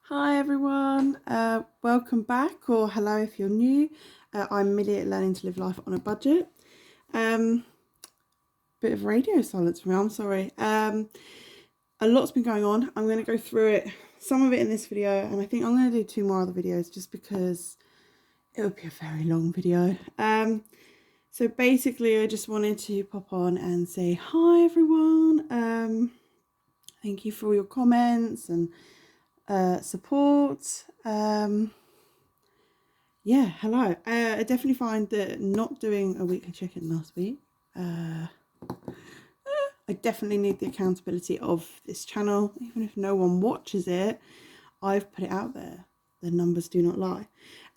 Hi everyone, welcome back, or hello if you're new. I'm Millie at Learning to Live Life on a Budget. Bit of radio silence from me, I'm sorry. A lot's been going on. I'm going to go through it, some of it in this video, and I think I'm going to do 2 more other videos just because it would be a very long video. So basically I just wanted to pop on and say hi everyone. Thank you for all your comments and support. Yeah, hello. I definitely find that not doing a weekly check-in last week, I definitely need the accountability of this channel. Even if no one watches it, I've put it out there. The numbers do not lie.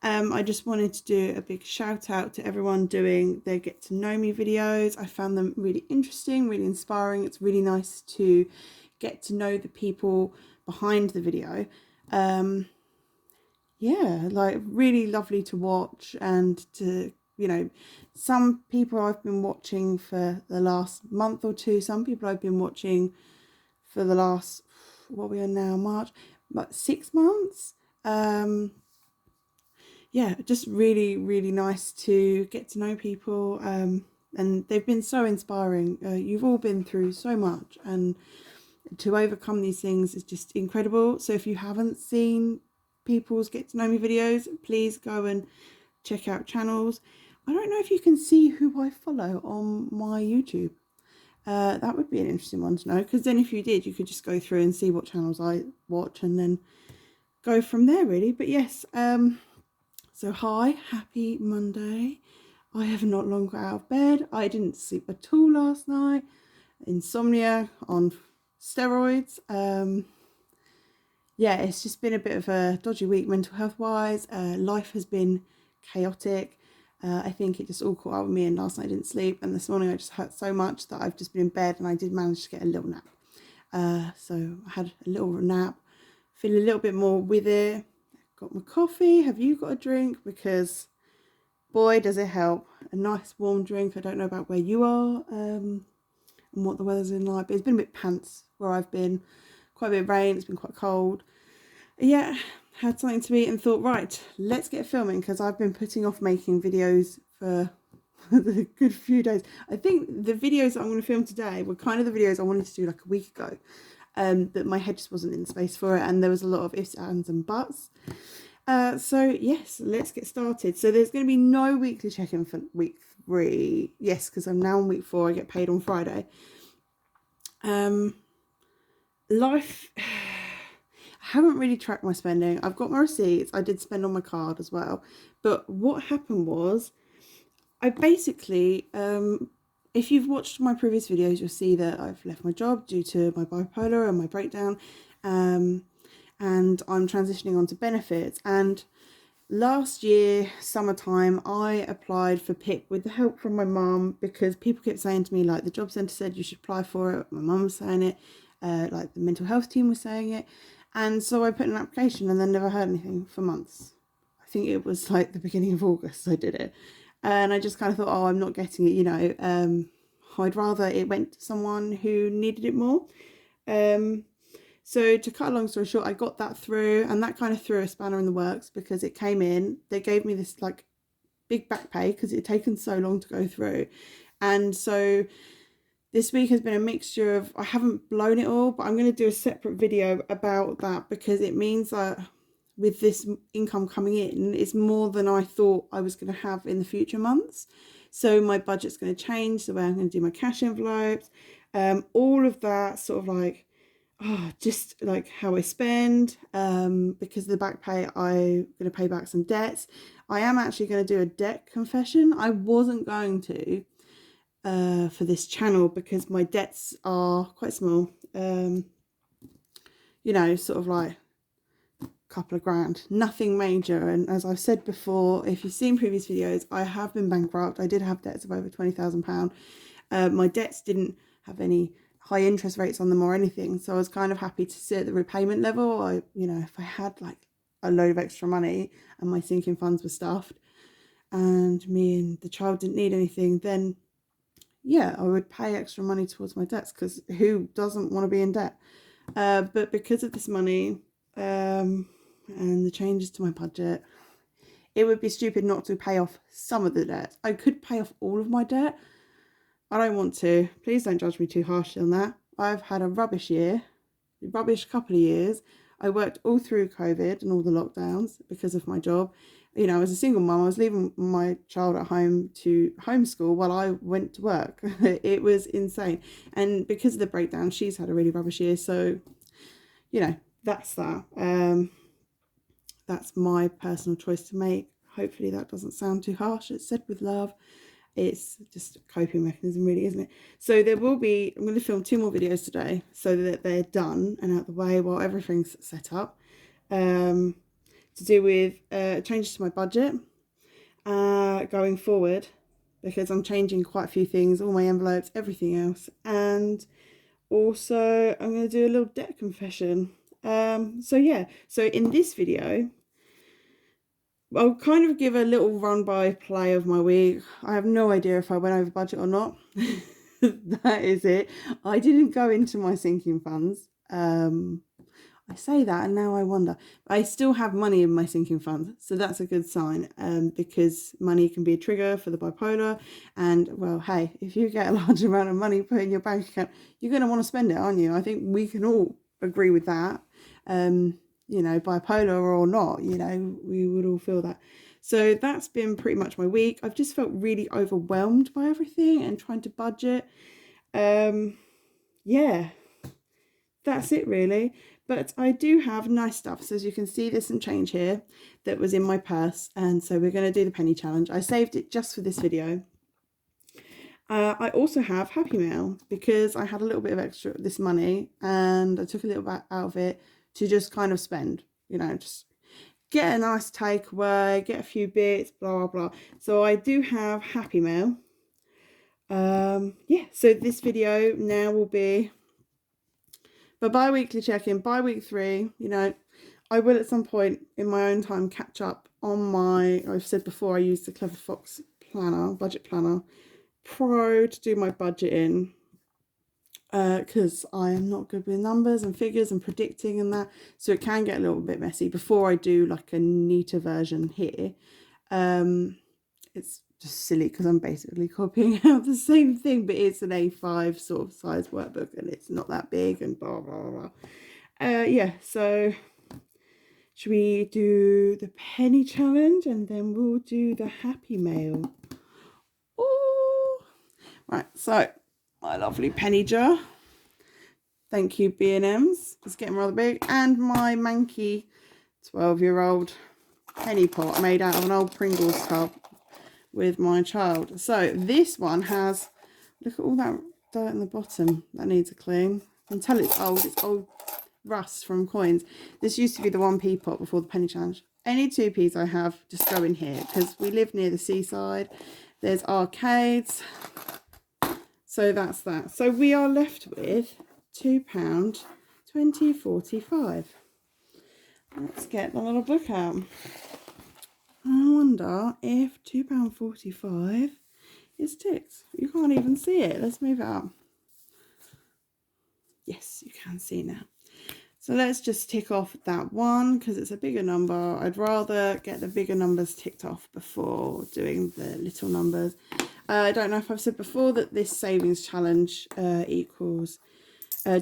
I just wanted to do a big shout out to everyone doing their get to know me videos. I found them really interesting, really inspiring. It's really nice to get to know the people behind the video. Yeah, like really lovely to watch, and to, some people I've been watching for the last month or two, some people I've been watching for the last, what we are now, March, about 6 months. Yeah, just really, really nice to get to know people, and they've been so inspiring. You've all been through so much, and to overcome these things is just incredible. So if you haven't seen people's get to know me videos, please go and check out channels. I don't know if you can see who I follow on my YouTube. That would be an interesting one to know, because then if you did, you could just go through and see what channels I watch and then go from there, really. But yes, so hi, happy Monday. I have not long got out of bed. I didn't sleep at all last night. Insomnia on steroids. Yeah, it's just been a bit of a dodgy week mental health wise. Life has been chaotic. I think it just all caught up with me, and last night I didn't sleep, and this morning I just hurt so much that I've just been in bed, and I did manage to get a little nap. So I had a little nap, feel a little bit more with it. Got my coffee. Have you got a drink? Because boy, does it help. A nice warm drink. I don't know about where you are, and what the weather's been like, but it's been a bit pants where I've been. Quite a bit of rain, it's been quite cold. Yeah, had something to eat and thought, right, let's get filming, because I've been putting off making videos for a good few days. I think the videos that I'm going to film today were kind of the videos I wanted to do like a week ago, but my head just wasn't in space for it, and there was a lot of ifs, ands and buts. So yes, let's get started. So there's going to be no weekly check-in for week 3. Yes, because I'm now on week 4. I get paid on Friday. Life, I haven't really tracked my spending. I've got my receipts. I did spend on my card as well. But what happened was, I basically, if you've watched my previous videos, you'll see that I've left my job due to my bipolar and my breakdown. And I'm transitioning onto benefits. And last year, summertime, I applied for PIP with the help from my mum, because people kept saying to me, like, the job centre said you should apply for it. My mum was saying it. Like the mental health team was saying it, and so I put in an application and then never heard anything for months. I think it was like the beginning of August I did it, and I just kind of thought, oh, I'm not getting it, I'd rather it went to someone who needed it more. So to cut a long story short, I got that through, and that kind of threw a spanner in the works, because it came in, they gave me this like big back pay because it had taken so long to go through. And so this week has been a mixture of, I haven't blown it all, but I'm going to do a separate video about that, because it means that with this income coming in, it's more than I thought I was going to have in the future months. So my budget's going to change, the way I'm going to do my cash envelopes, all of that sort of like, just like how I spend, because of the back pay, I'm going to pay back some debts. I am actually going to do a debt confession. I wasn't going to, for this channel, because my debts are quite small, sort of like a couple of grand, nothing major. And as I've said before, if you've seen previous videos, I have been bankrupt. I did have debts of over £20,000. My debts didn't have any high interest rates on them or anything, so I was kind of happy to sit at the repayment level. If I had like a load of extra money and my sinking funds were stuffed and me and the child didn't need anything, then yeah, I would pay extra money towards my debts, because who doesn't want to be in debt? But because of this money, and the changes to my budget. It would be stupid not to pay off some of the debt. I could pay off all of my debt. I don't want to. Please don't judge me too harshly on that. I've had a rubbish couple of years. I worked all through COVID and all the lockdowns because of my job. You know, as a single mum, I was leaving my child at home to homeschool while I went to work. It was insane. And because of the breakdown, she's had a really rubbish year. So, you know, that's that. That's my personal choice to make. Hopefully that doesn't sound too harsh. It's said with love. It's just a coping mechanism, really, isn't it? So there will be, I'm going to film 2 more videos today so that they're done and out the way while everything's set up. To do with changes to my budget going forward, because I'm changing quite a few things, all my envelopes, everything else. And also I'm going to do a little debt confession. So yeah, so in this video, I'll kind of give a little run by play of my week. I have no idea if I went over budget or not. That is it. I didn't go into my sinking funds. I say that and now I wonder. I still have money in my sinking funds, so that's a good sign, because money can be a trigger for the bipolar. And well, hey, if you get a large amount of money put in your bank account, you're going to want to spend it, aren't you? I think we can all agree with that. You know, bipolar or not, you know, we would all feel that. So that's been pretty much my week. I've just felt really overwhelmed by everything and trying to budget. Yeah, that's it really. But I do have nice stuff. So as you can see, there's some change here that was in my purse. And so we're going to do the penny challenge. I saved it just for this video. I also have Happy Mail because I had a little bit of extra this money and I took a little bit out of it to just kind of spend, you know, just get a nice takeaway, get a few bits, blah, blah, blah. So I do have Happy Mail. Yeah, so this video now will be for bi-weekly check-in, by week 3, you know, I will at some point in my own time catch up on my, I've said before, I use the Clever Fox planner, budget planner pro to do my budgeting. Because I am not good with numbers and figures and predicting and that, so it can get a little bit messy before I do like a neater version here. It's just silly because I'm basically copying out the same thing, but it's an A5 sort of size workbook and it's not that big and blah blah blah. Yeah, so should we do the penny challenge and then we'll do the Happy Mail? Oh, right, so my lovely penny jar. Thank you, B&M's. It's getting rather big. And my manky 12-year-old penny pot made out of an old Pringles tub with my child. So this one has, look at all that dirt in the bottom. That needs a clean. I can tell it's old rust from coins. This used to be the 1p pot before the penny challenge. Any 2p's I have just go in here because we live near the seaside. There's arcades. So that's that. So we are left with £2 20.45. Let's get the little book out. I wonder if £2.45 is ticked. You can't even see it. Let's move it up. Yes, you can see now. So let's just tick off that one because it's a bigger number. I'd rather get the bigger numbers ticked off before doing the little numbers. I don't know if I've said before that this savings challenge equals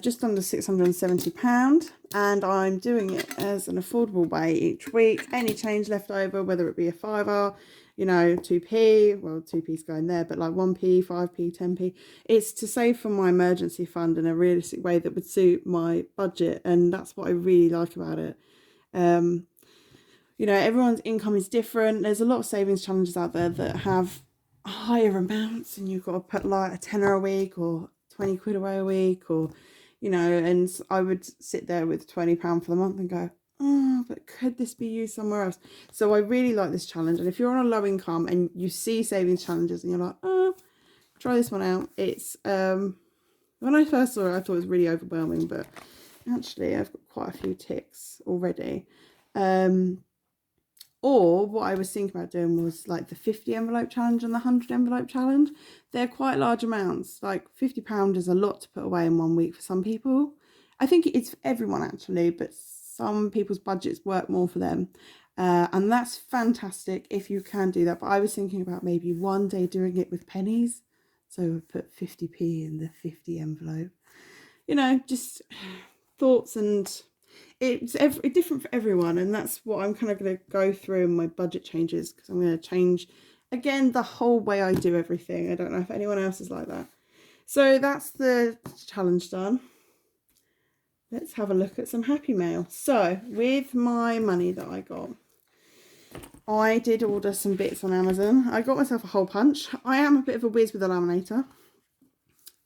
just under £670, and I'm doing it as an affordable way each week. Any change left over, whether it be a fiver, you know, 2p, well 2p's going there, but like 1p, 5p, 10p, it's to save for my emergency fund in a realistic way that would suit my budget, and that's what I really like about it. You know, everyone's income is different. There's a lot of savings challenges out there that have higher amounts and you've got to put like a tenner a week or 20 quid away a week, or you know, and I would sit there with £20 for the month and go, oh, but could this be used somewhere else? So I really like this challenge. And if you're on a low income and you see savings challenges and you're like, oh, try this one out. It's when I first saw it I thought it was really overwhelming, but actually I've got quite a few ticks already. Or what I was thinking about doing was like the 50 envelope challenge and the 100 envelope challenge. They're quite large amounts. Like £50 is a lot to put away in 1 week for some people. I think it's for everyone actually, but some people's budgets work more for them. And that's fantastic if you can do that. But I was thinking about maybe one day doing it with pennies. So put 50p in the 50 envelope. You know, just thoughts, and it's different for everyone. And that's what I'm kind of going to go through in my budget changes, because I'm going to change, again, the whole way I do everything. I don't know if anyone else is like that. So that's the challenge done. Let's have a look at some happy mail. So with my money that I got, I did order some bits on Amazon. I got myself a hole punch. I am a bit of a whiz with a laminator.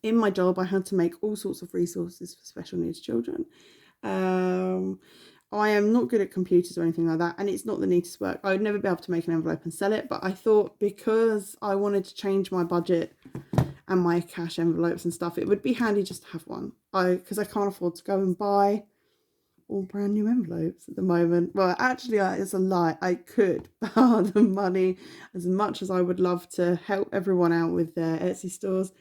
In my job, I had to make all sorts of resources for special needs children. I am not good at computers or anything like that, and it's not the neatest work. I would never be able to make an envelope and sell it, but I thought, because I wanted to change my budget and my cash envelopes and stuff, it would be handy just to have one. Because I can't afford to go and buy all brand new envelopes at the moment. Well, actually, it's a lie. I could borrow the money, as much as I would love to help everyone out with their Etsy stores.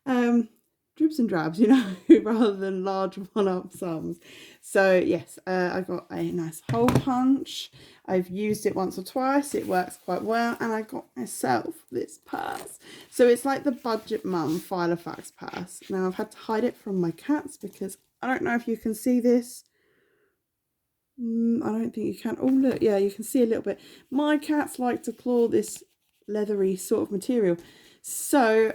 Dribs and drabs, you know, rather than large one-up sums. So yes, I got a nice hole punch. I've used it once or twice. It works quite well. And I got myself this purse. So it's like the Budget Mum Filofax purse. Now I've had to hide it from my cats because I don't know if you can see this. I don't think you can. Oh look, yeah, you can see a little bit. My cats like to claw this leathery sort of material. So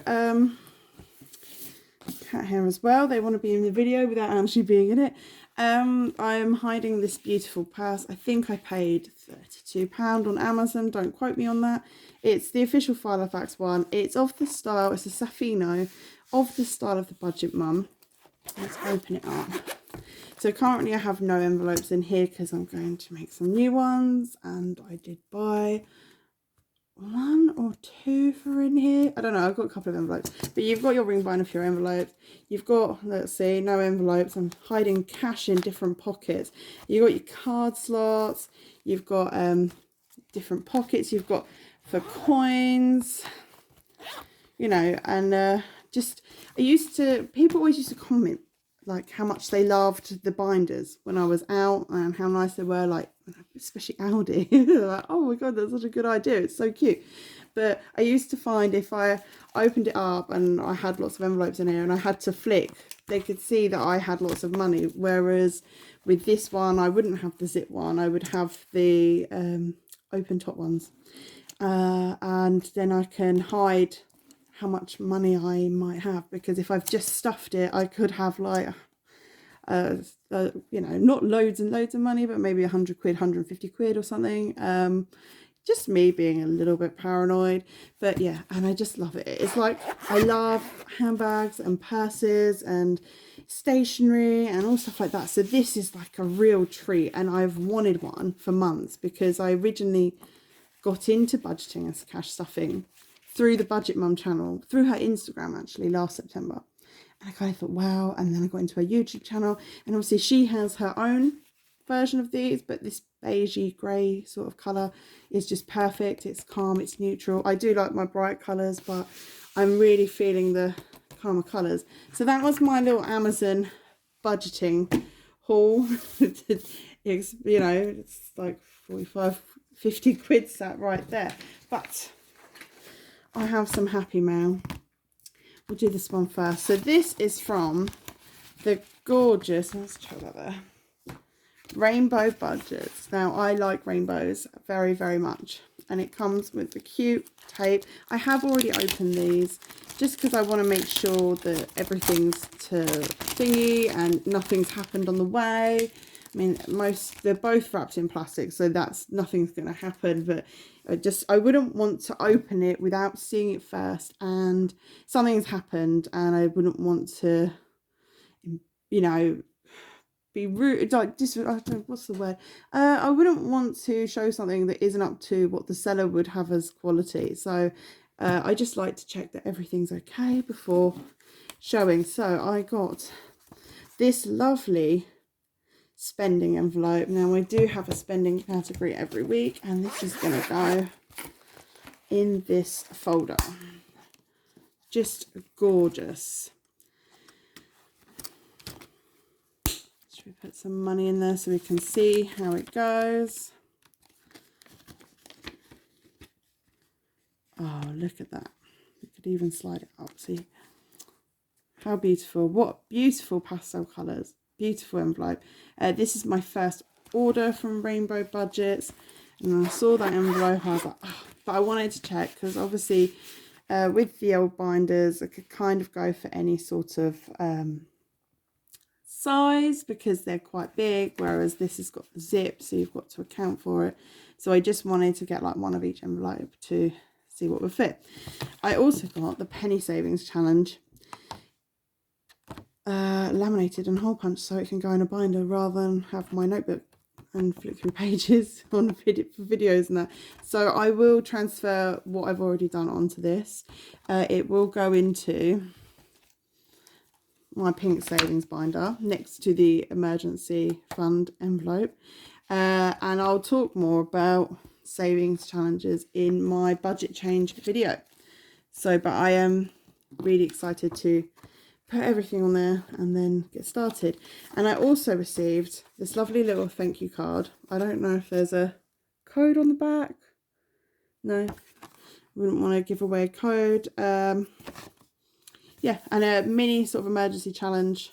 cat hair as well. They want to be in the video without actually being in it. I'm hiding this beautiful purse. I think I paid £32 on Amazon. Don't quote me on that. It's the official Filofax one. It's of the style, it's a Saffiano, of the style of the Budget Mum. Let's open it up. So currently I have no envelopes in here because I'm going to make some new ones, and I did buy one or two for in here. I don't know, I've got a couple of envelopes, but you've got your ring binder for your envelopes. You've got, let's see, no envelopes. I'm hiding cash in different pockets. You've got your card slots, you've got different pockets, you've got for coins, you know. And just, people always used to comment like how much they loved the binders when I was out and how nice they were, like especially Aldi. Like, oh my god, that's such a good idea, it's so cute. But I used to find if I opened it up and I had lots of envelopes in here and I had to flick, they could see that I had lots of money, whereas with this one I wouldn't have the zip one, I would have the open top ones, and then I can hide how much money I might have, because if I've just stuffed it, I could have like you know, not loads and loads of money, but maybe 100 quid, 150 quid or something. Just me being a little bit paranoid. But yeah, and I just love it. It's like, I love handbags and purses and stationery and all stuff like that. So this is like a real treat, and I've wanted one for months, because I originally got into budgeting and cash stuffing through the Budget Mum channel, through her Instagram actually, last September. And I kind of thought, wow. And then I got into her YouTube channel, and obviously she has her own version of these, but this beigey grey sort of colour is just perfect. It's calm, it's neutral. I do like my bright colours, but I'm really feeling the calmer colours. So that was my little Amazon budgeting haul. It's, you know, it's like 45, 50 quid sat right there. But I have some happy mail. We'll do this one first. So this is from the gorgeous, let's try that there, Rainbow Budgets. Now I like rainbows very, very much, and it comes with the cute tape. I have already opened these just because I want to make sure that everything's to thingy and nothing's happened on the way. I mean, they're both wrapped in plastic, so nothing's going to happen, but I wouldn't want to open it without seeing it first, and something's happened, and I wouldn't want to, you know, be rude, like, what's the word? I wouldn't want to show something that isn't up to what the seller would have as quality. So I just like to check that everything's okay before showing. So I got this lovely spending envelope. Now I do have a spending category every week, and this is going to go in this folder. Just gorgeous. Let's Should we put some money in there so we can see how it goes? Oh, look at that. We could even slide it up. See how beautiful. What beautiful pastel colours. Beautiful envelope. This is my first order from Rainbow Budgets. And I saw that envelope. I was like, oh, but I wanted to check because obviously with the old binders, I could kind of go for any sort of size because they're quite big, whereas this has got the zip, so you've got to account for it. So I just wanted to get like one of each envelope to see what would fit. I also got the penny savings challenge laminated and hole punched so it can go in a binder rather than have my notebook and flick through pages on videos and that. So I will transfer what I've already done onto this. It will go into my pink savings binder next to the emergency fund envelope, and I'll talk more about savings challenges in my budget change video. So but I am really excited to put everything on there and then get started. And I also received this lovely little thank you card. I don't know if there's a code on the back. No, wouldn't want to give away a code. Yeah, and a mini sort of emergency challenge,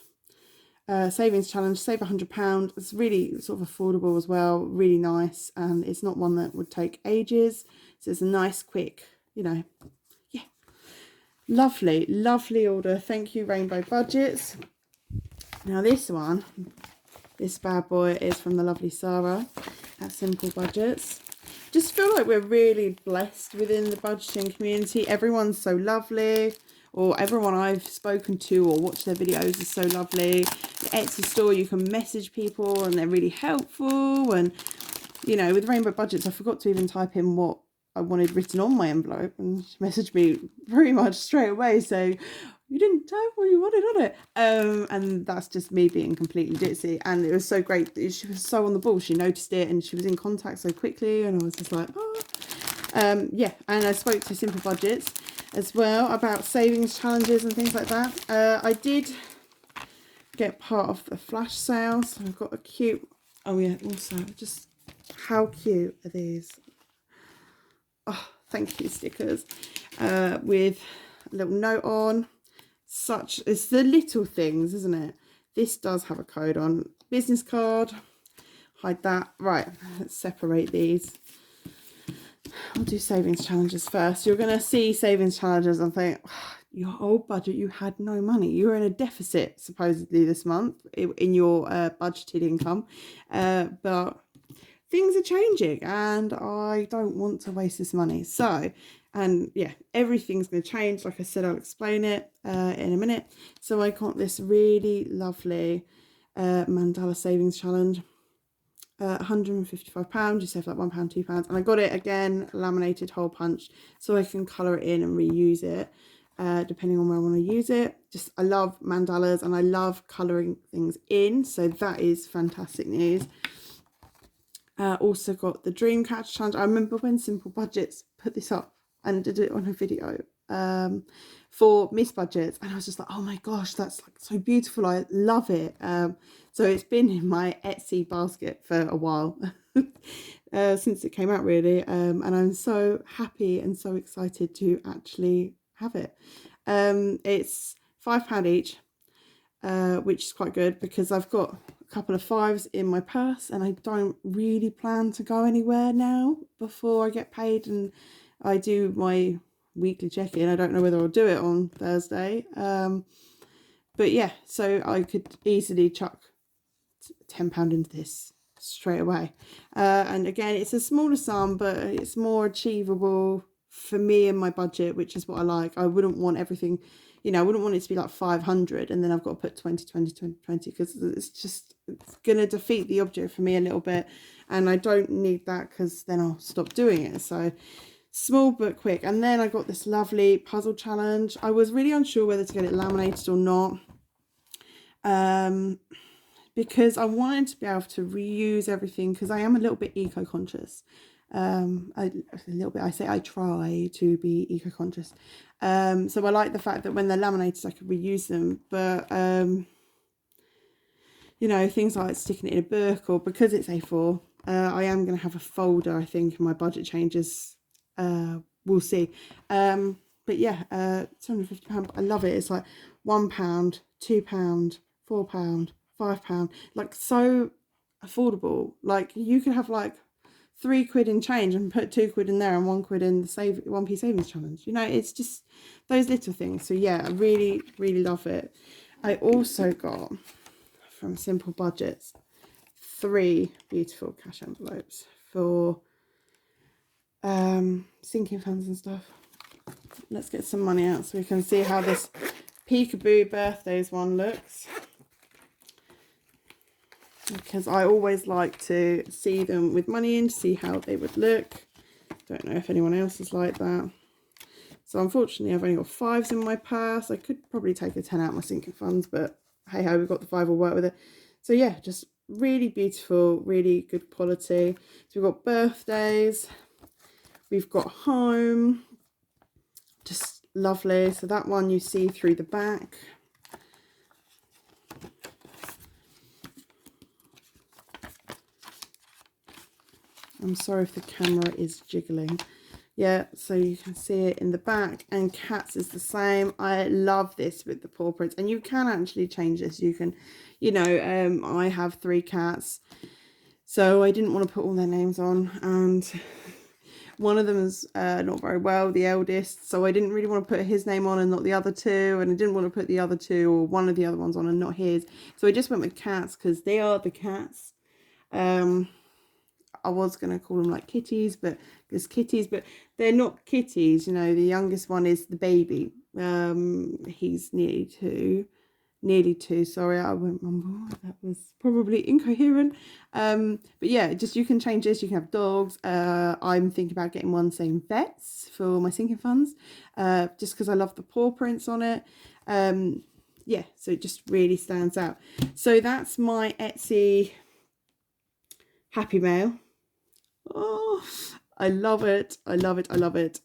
savings challenge, save £100. It's really sort of affordable as well, really nice, and it's not one that would take ages. So it's a nice, quick, you know, yeah, lovely, lovely order. Thank you, Rainbow Budgets. Now this one, this bad boy is from the lovely Sarah at Simple Budgets. Just feel like we're really blessed within the budgeting community. Everyone's so lovely. Or everyone I've spoken to or watched their videos is so lovely. The Etsy store, you can message people and they're really helpful. And, you know, with Rainbow Budgets, I forgot to even type in what I wanted written on my envelope. And she messaged me very much straight away saying, you didn't type what you wanted on it. And that's just me being completely ditzy. And it was so great. She was so on the ball. She noticed it and she was in contact so quickly. And I was just like, oh. Yeah, and I spoke to Simple Budgets as well about savings challenges and things like that. I did get part of the flash sale, so I've got a cute, oh yeah, also just how cute are these? Oh, thank you stickers with a little note on. Such, it's the little things, isn't it? This does have a code on. Business card, hide that. Right, let's separate these. I'll do savings challenges first. You're going to see savings challenges and think, oh, your old budget, you had no money. You were in a deficit, supposedly, this month in your budgeted income. But things are changing and I don't want to waste this money. So, and yeah, everything's going to change. Like I said, I'll explain it in a minute. So I got this really lovely Mandala savings challenge. £155, you save like £1, £2, and I got it again laminated hole punched so I can colour it in and reuse it depending on where I want to use it. Just I love mandalas and I love colouring things in, so that is fantastic news. Also got the Dreamcatcher challenge. I remember when Simple Budgets put this up and did it on a video for Miss Budgets, and I was just like, oh my gosh, that's like so beautiful, I love it. So it's been in my Etsy basket for a while since it came out really, and I'm so happy and so excited to actually have it. It's £5 each, which is quite good because I've got a couple of fives in my purse and I don't really plan to go anywhere now before I get paid and I do my weekly check-in. I don't know whether I'll do it on Thursday, but yeah, so I could easily chuck £10 into this straight away, and again it's a smaller sum but it's more achievable for me and my budget, which is what I like. I wouldn't want everything, you know, I wouldn't want it to be like 500 and then I've got to put 20 because it's gonna defeat the object for me a little bit, and I don't need that because then I'll stop doing it. So small but quick. And then I got this lovely puzzle challenge. I was really unsure whether to get it laminated or not, because I wanted to be able to reuse everything because I am a little bit eco-conscious. I say I try to be eco-conscious. So I like the fact that when they're laminated I could reuse them, but you know, things like sticking it in a book, or because it's A4, I am going to have a folder, I think, in my budget changes. We'll see. But yeah, £250. I love it. It's like £1, £2, £4, £5, like so affordable. Like you could have like £3 in change and put £2 in there and £1 in the save 1p savings challenge. You know, it's just those little things. So yeah, I really, really love it. I also got from Simple Budgets 3 beautiful cash envelopes for sinking funds and stuff. Let's get some money out so we can see how this Peekaboo Birthdays one looks, because I always like to see them with money in to see how they would look. Don't know if anyone else is like that. So unfortunately I've only got 5s in my purse. I could probably take a 10 out of my sinking funds, but hey ho, we've got the 5, we'll work with it. So yeah, just really beautiful, really good quality. So we've got birthdays, we've got home, just lovely. So that one you see through the back. I'm sorry if the camera is jiggling. Yeah, so you can see it in the back. And cats is the same. I love this with the paw prints. And you can actually change this. You can, you know, I have 3 cats. So I didn't want to put all their names on. And one of them is not very well, the eldest. So I didn't really want to put his name on and not the other 2. And I didn't want to put the other 2 or one of the other ones on and not his. So I just went with cats because they are the cats. I was going to call them like kitties, but there's kitties, but they're not kitties. You know, the youngest one is the baby. He's nearly 2, sorry, I went mumble, that was probably incoherent. But yeah, just you can change this, you can have dogs. I'm thinking about getting one saying vets for my sinking funds, just because I love the paw prints on it. Yeah, so it just really stands out. So that's my Etsy Happy Mail. Oh, I love it. I love it. I love it.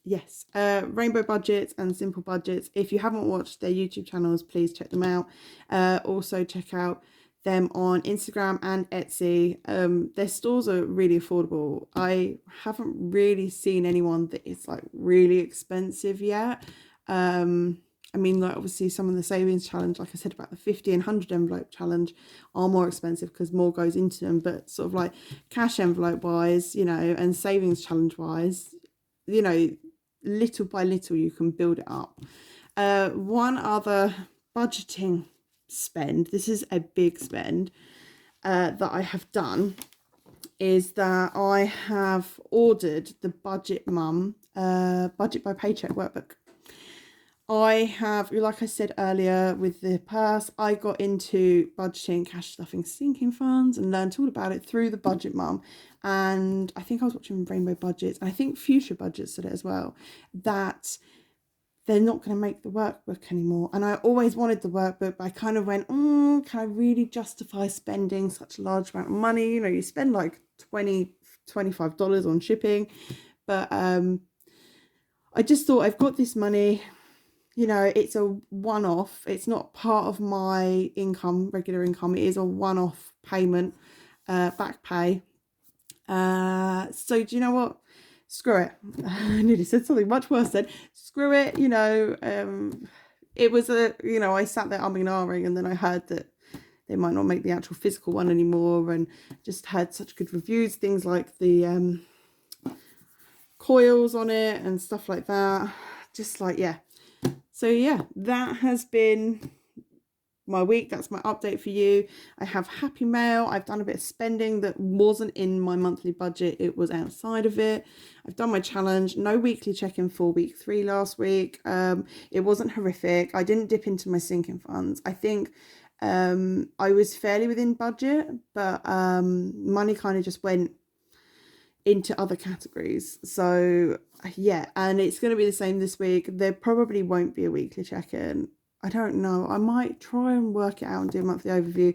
Yes, Rainbow Budgets and Simple Budgets. If you haven't watched their YouTube channels, please check them out. Also check out them on Instagram and Etsy. Their stores are really affordable. I haven't really seen anyone that is like really expensive yet. I mean, like obviously some of the savings challenge, like I said about the 50 and 100 envelope challenge, are more expensive because more goes into them. But sort of like cash envelope wise, you know, and savings challenge wise, you know, little by little you can build it up. One other budgeting spend, this is a big spend that I have done, is that I have ordered the Budget Mum Budget by Paycheck workbook. I have, like I said earlier with the purse, I got into budgeting, cash stuffing, sinking funds and learned all about it through the Budget Mum. And I think I was watching Rainbow Budgets, and I think Future Budgets said it as well, that they're not going to make the workbook anymore. And I always wanted the workbook, but I kind of went, can I really justify spending such a large amount of money? You know, you spend like $20, $25 on shipping. But I just thought, I've got this money. You know, it's a one-off. It's not part of my income, regular income. It is a one-off payment, back pay. So do you know what? Screw it. I nearly said something much worse then. Screw it. You know, it was you know, I sat there umming and ahhing, and then I heard that they might not make the actual physical one anymore, and just had such good reviews, things like the coils on it and stuff like that. Just like, yeah. So yeah, that has been my week. That's my update for you. I have Happy Mail. I've done a bit of spending that wasn't in my monthly budget. It was outside of it. I've done my challenge. No weekly check-in for week 3 last week. It wasn't horrific. I didn't dip into my sinking funds. I think I was fairly within budget, but money kind of just went into other categories. So yeah, and it's going to be the same this week. There probably won't be a weekly check-in. I don't know. I might try and work it out and do a monthly overview.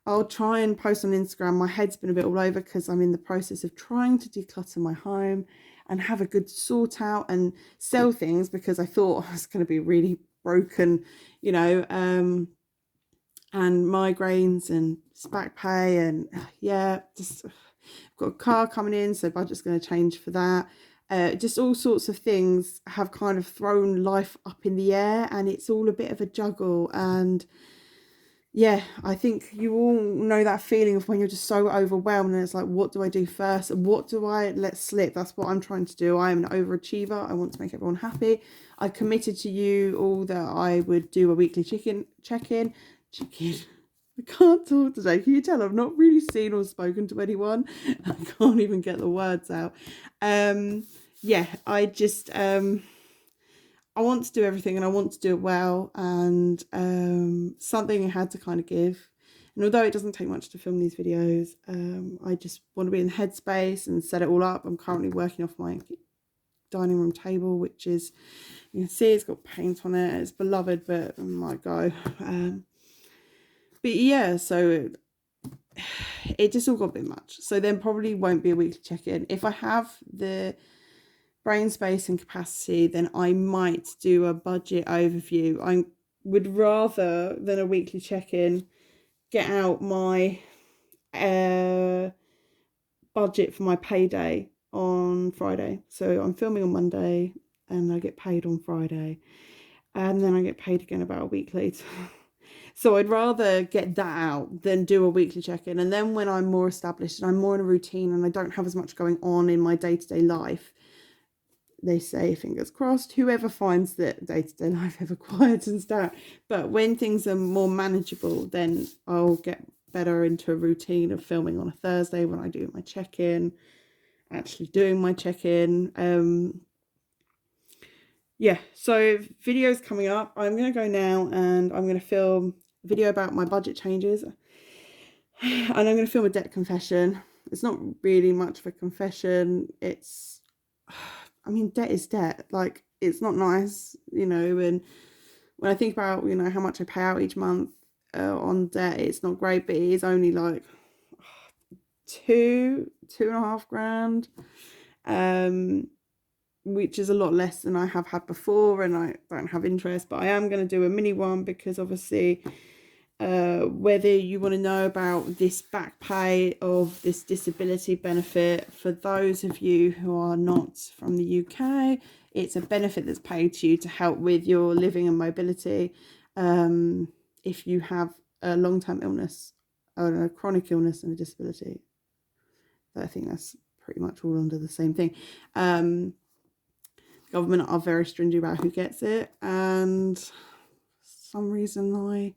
I'll try and post on Instagram. My head's been a bit all over because I'm in the process of trying to declutter my home and have a good sort out and sell things, because I thought I was going to be really broken, you know. and migraines and back pay, and yeah, just got a car coming in, so budget's going to change for that. Just all sorts of things have kind of thrown life up in the air, and it's all a bit of a juggle. And yeah, I think you all know that feeling of when you're just so overwhelmed and it's like, what do I do first? And what do I let slip? That's what I'm trying to do. I am an overachiever. I want to make everyone happy. I committed to you all that I would do a weekly check-in. I can't talk today. Can you tell I've not really seen or spoken to anyone? I can't even get the words out. Yeah, I just I want to do everything, and I want to do it well, and something I had to kind of give. And although it doesn't take much to film these videos, I just want to be in the headspace and set it all up. I'm currently working off my dining room table, which is, you can see it's got paint on it. It's beloved, but it might go. But yeah, so it just all got a bit much. So then probably won't be a weekly check-in. If I have the brain space and capacity, then I might do a budget overview. I would rather than a weekly check-in get out my budget for my payday on Friday. So I'm filming on Monday and I get paid on Friday, and then I get paid again about a week later. So I'd rather get that out than do a weekly check-in. And then when I'm more established and I'm more in a routine and I don't have as much going on in my day-to-day life, they say, fingers crossed, whoever finds that day-to-day life ever quietens down. But when things are more manageable, then I'll get better into a routine of filming on a Thursday when I do my check-in, actually doing my check-in. Yeah, so videos coming up. I'm going to go now and I'm going to film a video about my budget changes. And I'm going to film a debt confession. It's not really much of a confession. It's, I mean, debt is debt. Like, it's not nice, you know, and when I think about, you know, how much I pay out each month on debt, it's not great, but it is only like two and a half grand. Which is a lot less than I have had before, and I don't have interest, but I am going to do a mini one because obviously whether you want to know about this back pay of this disability benefit, for those of you who are not from the UK, it's a benefit that's paid to you to help with your living and mobility if you have a long-term illness or a chronic illness and a disability. I think that's pretty much all under the same thing. Government are very stringent about who gets it, and for some reason I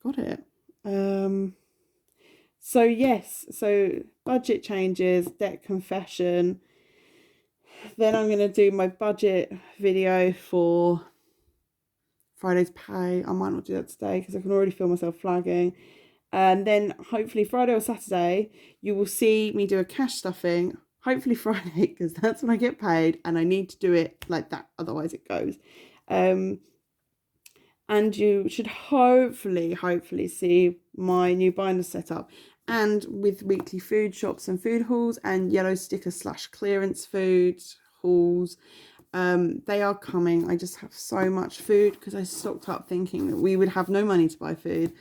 got it. So yes, so budget changes, debt confession. Then I'm going to do my budget video for Friday's pay. I might not do that today because I can already feel myself flagging. And then hopefully Friday or Saturday, you will see me do a cash stuffing. Hopefully Friday, because that's when I get paid and I need to do it like that. Otherwise it goes. And you should hopefully see my new binder setup. And with weekly food shops and food hauls and yellow sticker / clearance food hauls. They are coming. I just have so much food because I stocked up thinking that we would have no money to buy food.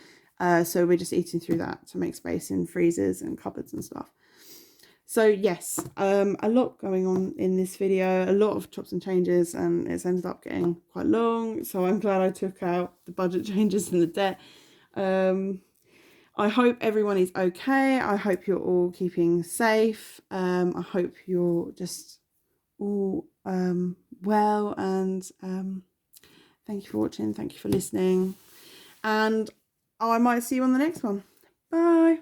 So we're just eating through that to make space in freezers and cupboards and stuff. So yes, a lot going on in this video, a lot of chops and changes, and it's ended up getting quite long. So I'm glad I took out the budget changes and the debt. I hope everyone is okay. I hope you're all keeping safe. I hope you're just all well, and thank you for watching. Thank you for listening. And I might see you on the next one. Bye.